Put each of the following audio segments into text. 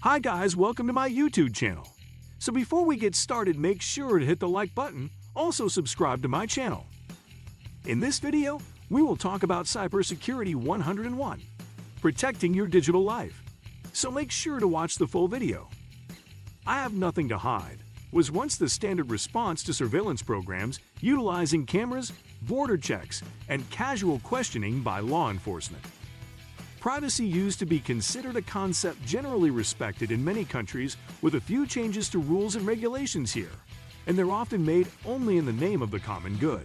Hi guys, welcome to my YouTube channel. So before we get started, make sure to hit the like button, also subscribe to my channel. In this video, we will talk about Cybersecurity 101, protecting your digital life. So make sure to watch the full video. I have nothing to hide was once the standard response to surveillance programs utilizing cameras, border checks, and casual questioning by law enforcement. Privacy used to be considered a concept generally respected in many countries, with a few changes to rules and regulations here, and they're often made only in the name of the common good.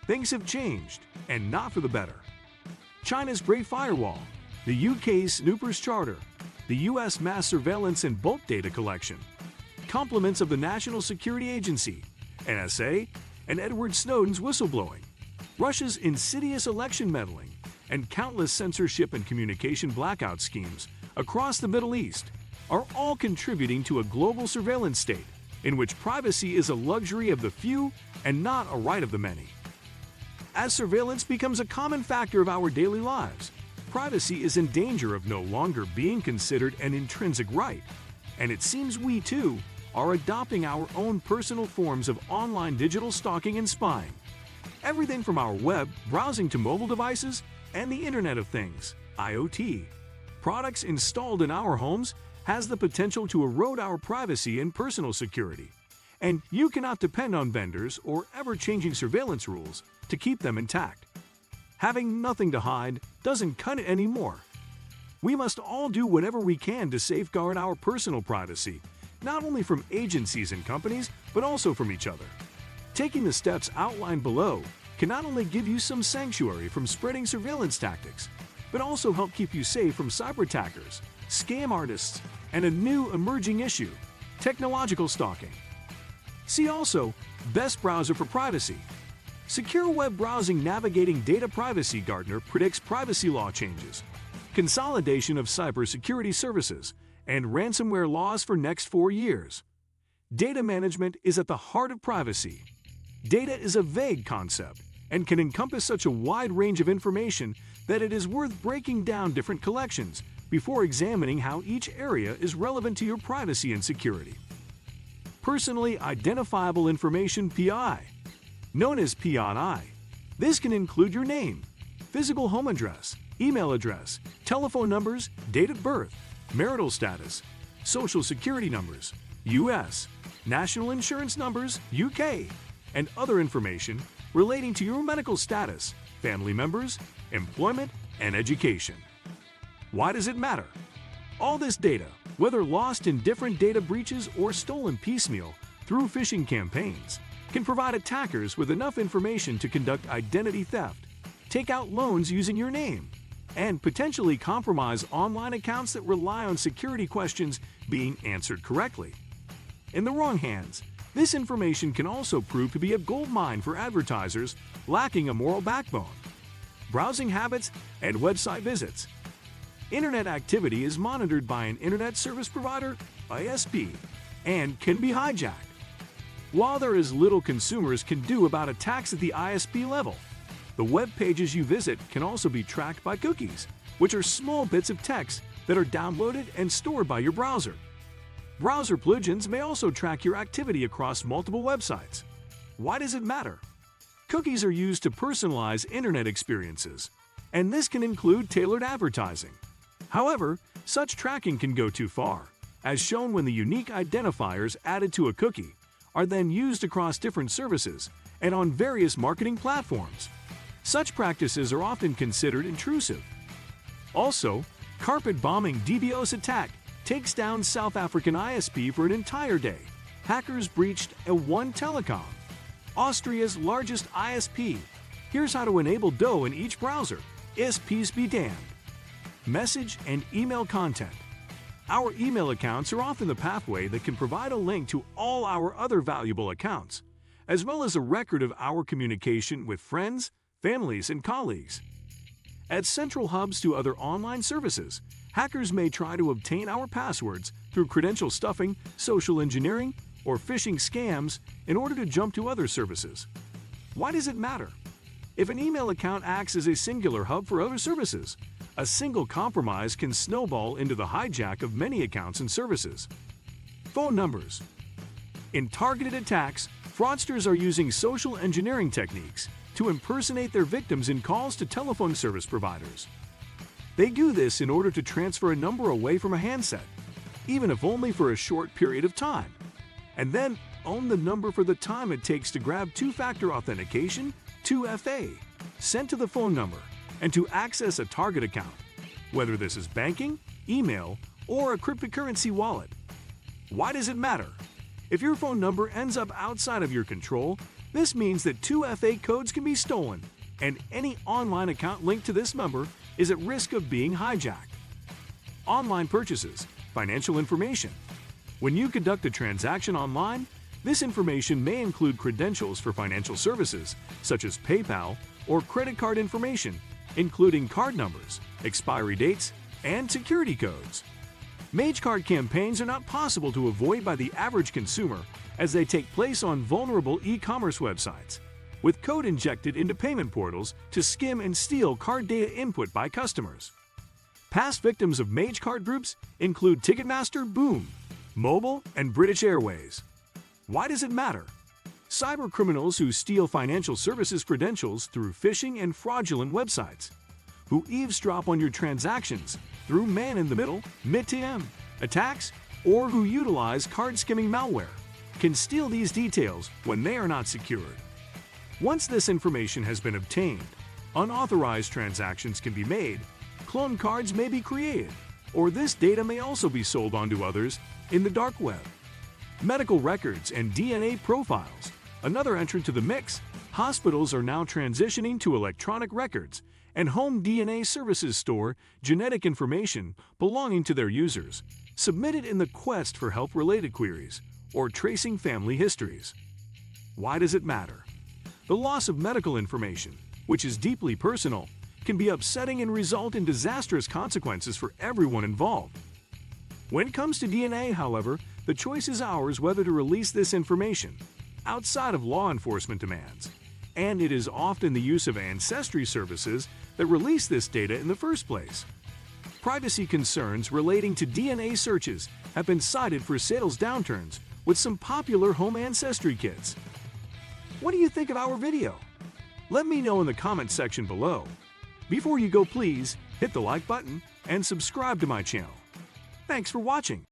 Things have changed, and not for the better. China's Great Firewall, the UK's Snoopers Charter, the US mass surveillance and bulk data collection, compliments of the National Security Agency, NSA, and Edward Snowden's whistleblowing, Russia's insidious election meddling, and countless censorship and communication blackout schemes across the Middle East are all contributing to a global surveillance state in which privacy is a luxury of the few and not a right of the many. As surveillance becomes a common factor of our daily lives, privacy is in danger of no longer being considered an intrinsic right, and it seems we too are adopting our own personal forms of online digital stalking and spying. Everything from our web browsing to mobile devices and the Internet of Things, IoT, products installed in our homes has the potential to erode our privacy and personal security. And you cannot depend on vendors or ever-changing surveillance rules to keep them intact. Having nothing to hide doesn't cut it anymore. We must all do whatever we can to safeguard our personal privacy, not only from agencies and companies, but also from each other. Taking the steps outlined below can not only give you some sanctuary from spreading surveillance tactics, but also help keep you safe from cyber attackers, scam artists, and a new emerging issue, technological stalking. See also, Best Browser for Privacy. Secure Web Browsing Navigating Data Privacy Gartner predicts privacy law changes, consolidation of cybersecurity services, and ransomware laws for next 4 years. Data management is at the heart of privacy. Data is a vague concept and can encompass such a wide range of information that it is worth breaking down different collections before examining how each area is relevant to your privacy and security. Personally Identifiable Information (PI), known as PII. This can include your name, physical home address, email address, telephone numbers, date of birth, marital status, social security numbers, US, national insurance numbers, UK, and other information relating to your medical status, family members, employment, and education. Why does it matter? All this data, whether lost in different data breaches or stolen piecemeal through phishing campaigns, can provide attackers with enough information to conduct identity theft, take out loans using your name, and potentially compromise online accounts that rely on security questions being answered correctly. In the wrong hands, this information can also prove to be a goldmine for advertisers lacking a moral backbone. Browsing habits and website visits. Internet activity is monitored by an Internet Service Provider, ISP, and can be hijacked. While there is little consumers can do about attacks at the ISP level, the web pages you visit can also be tracked by cookies, which are small bits of text that are downloaded and stored by your browser. Browser plugins may also track your activity across multiple websites. Why does it matter? Cookies are used to personalize internet experiences, and this can include tailored advertising. However, such tracking can go too far, as shown when the unique identifiers added to a cookie are then used across different services and on various marketing platforms. Such practices are often considered intrusive. Also, carpet bombing DDoS attack takes down South African ISP for an entire day. Hackers breached One Telecom, Austria's largest ISP. Here's how to enable DoE in each browser. ISPs be damned. Message and email content. Our email accounts are often the pathway that can provide a link to all our other valuable accounts, as well as a record of our communication with friends, families, and colleagues. As central hubs to other online services, hackers may try to obtain our passwords through credential stuffing, social engineering, or phishing scams in order to jump to other services. Why does it matter? If an email account acts as a singular hub for other services, A single compromise can snowball into the hijack of many accounts and services. Phone numbers. In targeted attacks, fraudsters are using social engineering techniques to impersonate their victims in calls to telephone service providers. They do this in order to transfer a number away from a handset, even if only for a short period of time, and then own the number for the time it takes to grab two-factor authentication, 2FA, sent to the phone number, and to access a target account, whether this is banking, email, or a cryptocurrency wallet. Why does it matter? If your phone number ends up outside of your control, this means that 2FA codes can be stolen, and any online account linked to this number is at risk of being hijacked. Online purchases, financial information. When you conduct a transaction online, this information may include credentials for financial services, such as PayPal, or credit card information, including card numbers, expiry dates, and security codes. Mage card campaigns are not possible to avoid by the average consumer as they take place on vulnerable e-commerce websites, with code injected into payment portals to skim and steal card data input by customers. Past victims of Mage card groups include Ticketmaster, Boom, Mobile, and British Airways. Why does it matter? Cyber criminals who steal financial services credentials through phishing and fraudulent websites, who eavesdrop on your transactions through man-in-the-middle, mid-TM attacks, or who utilize card-skimming malware, can steal these details when they are not secured. Once this information has been obtained, unauthorized transactions can be made, clone cards may be created, or this data may also be sold on to others in the dark web. Medical records and DNA profiles. Another entrant to the mix, hospitals are now transitioning to electronic records, and home DNA services store genetic information belonging to their users, submitted in the quest for help-related queries or tracing family histories. Why does it matter? The loss of medical information, which is deeply personal, can be upsetting and result in disastrous consequences for everyone involved. When it comes to DNA, however, the choice is ours whether to release this information outside of law enforcement demands, and it is often the use of ancestry services that release this data in the first place. Privacy concerns relating to DNA searches have been cited for sales downturns with some popular home ancestry kits. What do you think of our video? Let me know in the comments section below. Before you go, please hit the like button and subscribe to my channel. Thanks for watching.